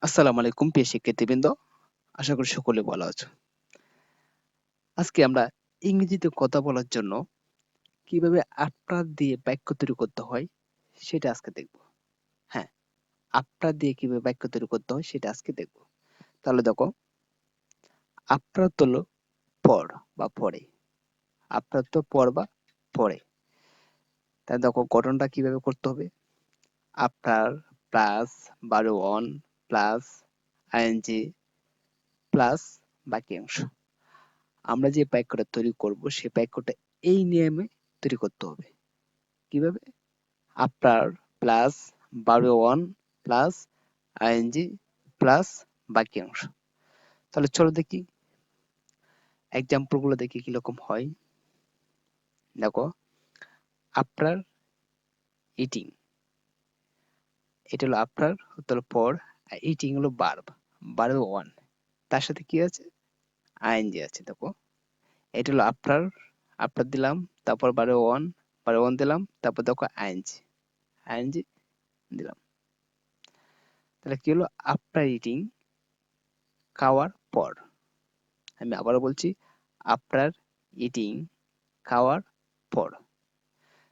আসসালামু আলাইকুম প্রিয় শিক্ষার্থীবৃন্দ, আশা করি সকলে ভালো আছো। আজকে আমরা ইংরেজিতে কথা বলার জন্য কিভাবে আপনার দিয়ে বাক্য তৈরি করতে হয় সেটা আজকে দেখব। হ্যাঁ, আপনার দিয়ে কিভাবে বাক্য তৈরি করতে হয় সেটা আজকে দেখব। তাহলে দেখো, আপনার তো হলো পর বা পরে, আপনার তো পর বা পরে। তাই দেখো গঠনটা কিভাবে করতে হবে। আপনার প্লাস বারো অন প্লাস আইএনজি প্লাস বাকি অংশ। আমরা যে বাক্যটা তৈরি করব সেই বাক্যটা এই নিয়মে তৈরি করতে হবে। কিভাবে? আপনার প্লাস বারো অন প্লাস আইএনজি প্লাস বাকি অংশ। তাহলে চলো দেখি এক্সাম্পল গুলো দেখি কিরকম হয়। দেখো, আপনার ইটিং, এটা হলো আপনার, হলো পর, আর ইটিং হলো বার্ব, বারো ওয়ান, তার সাথে কি আছে? আইএনজি আছে। দেখো, এটা হলো আপনার, আপনার দিলাম, তারপর বারো ওয়ান দিলাম, তারপর দেখো আইএনজি, আইএনজি দিলাম। তাহলে কি হলো? আফটার ইটিং, খাওয়ার পর। আমি আবারও বলছি, আফটার ইটিং, খাওয়ার পর।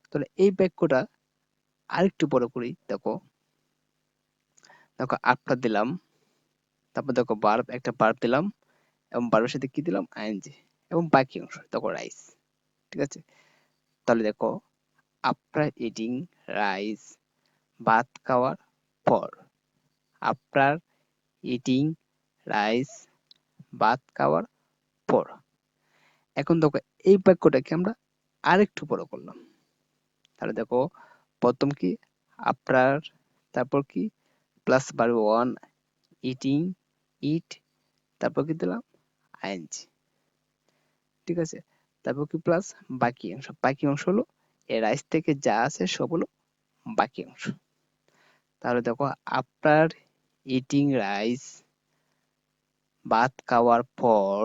তাহলে এই বাক্যটা আরেকটু বড় করি। দেখো, দেখো আফটার দিলাম, তারপর দেখো ভার্ব, একটা ভার্ব দিলাম এবং ভার্বের সাথে কি দিলাম? আইএনজি, এবং বাকি অংশ দেখো রাইস। ঠিক আছে? তাহলে দেখো, আফটার ইটিং রাইস, ভাত খাওয়ার পর। আফটার ইটিং রাইস, ভাত খাওয়ার পর। এখন দেখো এই বাক্যটাকে আমরা আরেকটু বড় করলাম। তাহলে দেখো, প্রথম কি? আফটার, তারপর কি? প্লাস বারো ওয়ান, ইটিং, ইট, তারপর কি দিলাম? আইএনজি। ঠিক আছে? তারপর কি প্লাস বাকি অংশ। বাকি অংশ হলো এই রাইস থেকে যা আছে সব হলো বাকি অংশ। তাহলে দেখো, আফটার ইটিং রাইস, ভাত খাওয়ার পর।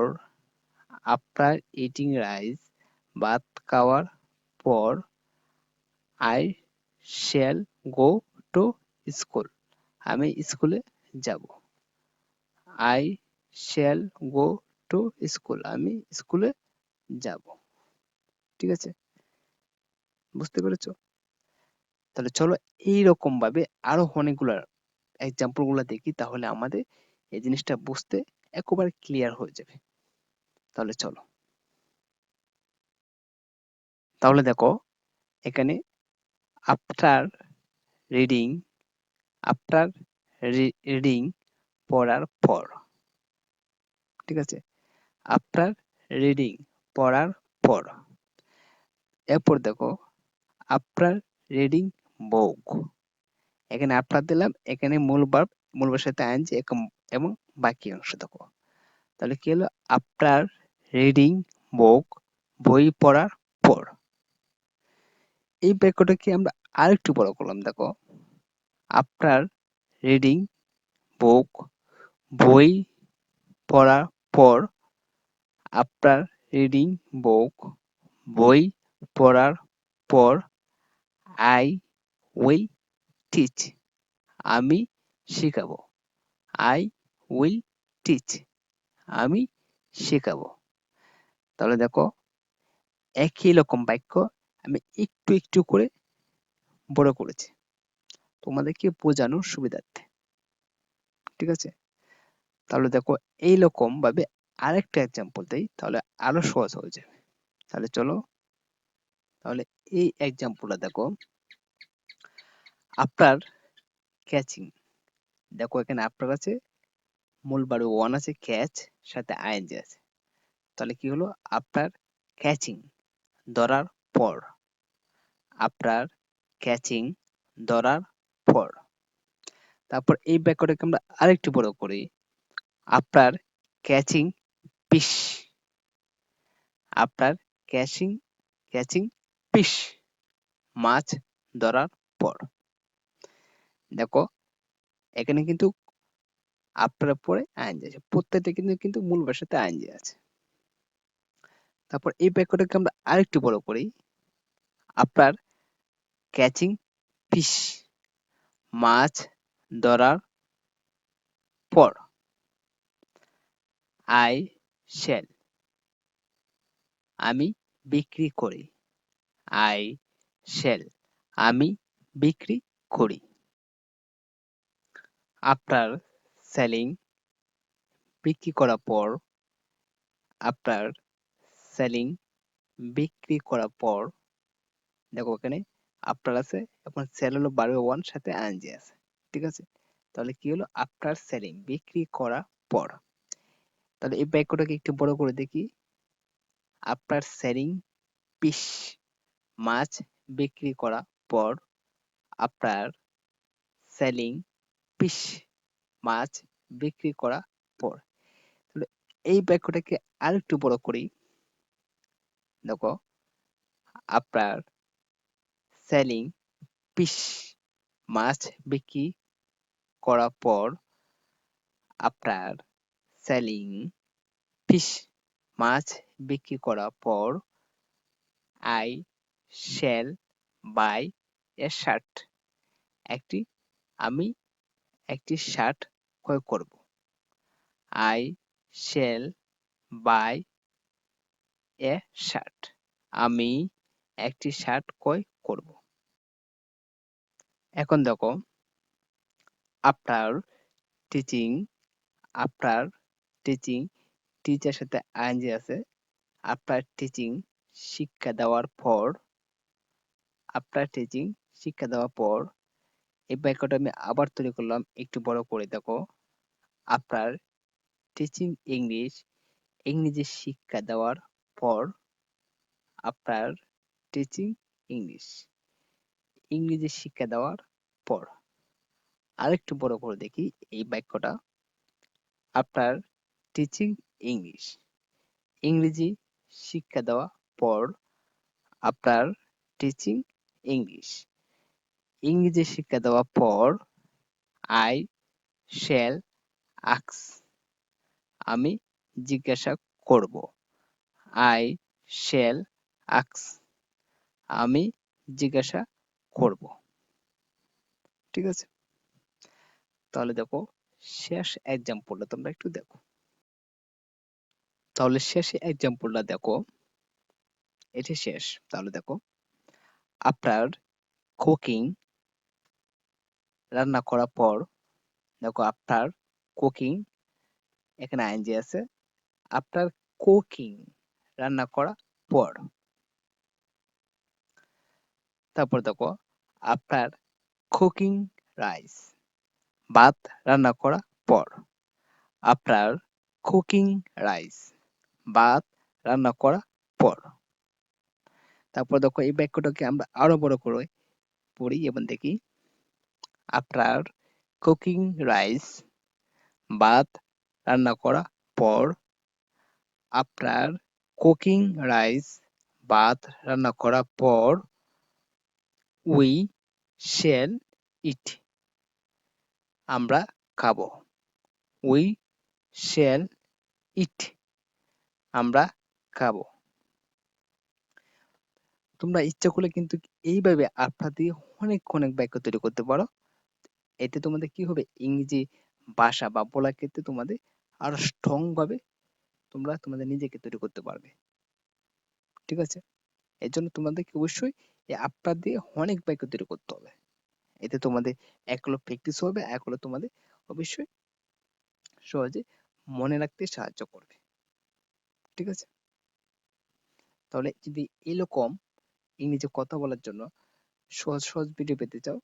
আফটার ইটিং রাইস, ভাত খাওয়ার পর, I shall go to school, আমি স্কুলে যাব। I shall go to school, আমি স্কুলে যাব। ঠিক আছে? বুঝতে পেরেছো? তাহলে চলো এইরকম ভাবে আরো অনেকগুলা এক্সাম্পল গুলা দেখি, তাহলে আমাদের এই জিনিসটা বুঝতে একেবারে ক্লিয়ার হয়ে যাবে। তাহলে চলো, তাহলে দেখো এখানে আফটার রিডিং, আফটার রিডিং, পড়ার পর। ঠিক আছে? আফটার রিডিং, পড়ার পর। এরপর দেখো, আফটার রিডিং বুক, এখানে আফটার দিলাম, এখানে মূল ভার্ব, মূল ভার্বের সাথে আইএনজি এবং বাকি অংশ দেখো। তাহলে কি হলো? আফটার রিডিং বুক, বই পড়ার পর। এই বাক্যটাকে আমরা আরেকটু বড় করলাম। দেখো, আফটার রিডিং বুক, বই পড়ার পর। আফটার রিডিং বুক, বই পড়ার পর, আই উইল টিচ, আমি শিখাবো। আই উইল টিচ, আমি শেখাবো। তাহলে দেখো, একই রকম বাক্য আমি একটু একটু করে বড় করেছি তোমাদেরকে বোঝানোর সুবিধার্থে। ঠিক আছে? তাহলে দেখো এইরকম ভাবে আরেকটা এক্সাম্পল দেই, তাহলে আরো সহজ হয়ে যাবে। তাহলে চলো, তাহলে এই এক্সাম্পলটা দেখো, আফটার ক্যাচিং। দেখো এখানে আফটার আছে, মূল বারো ওয়ান আছে, ক্যাচ সাথে আইএনজি আছে। তাহলে কি হলো? আফটার ক্যাচিং, ধরার পর। আফটার ক্যাচিং, ধরার পর। তারপর এই বাক্যটাকে আমরা আরেকটু বড় করি। After catching fish, after catching, catching fish, মাছ ধরার পর। দেখো এখানে কিন্তু আফটার পরে আইএনজি আছে, প্রত্যেকটা কিন্তু কিন্তু মূল ভাষাতে আইএনজি আছে। তারপর এই বাক্যটাকে আমরা আরেকটু বড় করি। আফটার ক্যাচিং ফিশ, মাছ ধরার পর। আই সেল, আমি বিক্রি করি। আই সেল, আমি বিক্রি করি। আফটার সেলিং, বিক্রি করার পর। আফটার সেলিং, বিক্রি করার পর। দেখো এখানে আফটার আছে, এখন সেল হলো বারো ওয়ান, সাথে আইএনজি আছে। ঠিক আছে, তাহলে কি হলো? আফটার সেলিং, বিক্রি করার পর। তাহলে এই বাক্যটাকে একটু বড় করে দেখি। আফটার সেলিং ফিশ, মাছ বিক্রি করার পর। আফটার সেলিং ফিশ, মাছ বিক্রি করার পর। তাহলে এই বাক্যটাকে আরেকটু বড় করি। দেখো, আফটার সেলিং ফিশ, মাছ বিক্রি করার পর। আফটার সেলিং ফিশ, মাছ বিক্রি করার পর। I shall buy A shirt, আমি একটি শার্ট ক্রয় করব। I shall buy A shirt, আমি একটি শার্ট ক্রয় করব। এখন দেখো, after teaching, after teaching, teacher সাথে আইএনজি আছে। আফটার টিচিং, শিক্ষা দেওয়ার পর। আফটার টিচিং, শিক্ষা দেওয়ার পর। এই বাক্যটা আমি আবার তৈরি করলাম, একটু বড় করে দেখো। আফটার টিচিং ইংলিশ, ইংরেজি শিক্ষা দেওয়ার পর। আফটার টিচিং ইংলিশ, ইংরেজি শিক্ষা দেওয়ার পর। আরেকটু বড় করে দেখি এই বাক্যটা। আফটার টিচিং ইংলিশ, ইংরেজি শিক্ষা দেওয়ার পর। আফটার টিচিং ইংলিশ, ইংরেজি শিক্ষা দেওয়ার পর। আই শ্যাল আস্ক, আমি জিজ্ঞাসা করব। আই শ্যাল আস্ক, আমি জিজ্ঞাসা করব। ঠিক আছে, তাহলে দেখো শেষ এক্সাম্পলটা তোমরা একটু দেখো। তাহলে শেষ এক্সাম্পলটা দেখো, এটি শেষ। তাহলে দেখো, আফটার কুকিং, রান্না করার পর। দেখো আফটার কুকিং, এখানে আইএনজি আছে। আফটার কুকিং, রান্না করার পর। তারপর দেখো, আফটার কুকিং রাইস, ভাত রান্না করার পর। আফটার কুকিং রাইস, ভাত রান্না করার পর। তারপর দেখো এই বাক্যটাকে আমরা আরো বড় করে পড়ি এবং দেখি। আফটার কুকিং রাইস, ভাত রান্না করার পর। আফটার কুকিং রাইস, ভাত রান্না করার পর। উই শ্যাল ইট, আমরা খাবো। উই শ্যাল ইট, আমরা খাবো। তোমরা ইচ্ছা করলে কিন্তু এইভাবে আফটার দিয়ে অনেক অনেক বাক্য তৈরি করতে পারো। এতে তোমাদের কি হবে? ইংরেজি ভাষা বা বলার ক্ষেত্রে তোমাদের আরো স্ট্রং ভাবে তোমরা তোমাদের নিজেকে তৈরি করতে পারবে। ঠিক আছে, এর জন্য তোমাদেরকে অবশ্যই এই আফটার দিয়ে অনেক বাক্য তৈরি করতে হবে। এতে তোমাদের এক হলো প্র্যাকটিস হবে, এক হলো তোমাদের অবশ্যই সহজে মনে রাখতে সাহায্য করবে। ঠিক আছে, তাহলে যদি এরকম ইংরেজি কথা বলার জন্য সহজ সহজ ভিডিও পেতে চাও,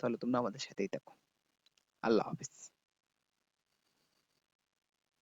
তাহলে তোমরা আমাদের সাথেই থাকো। আল্লাহ হাফিজ।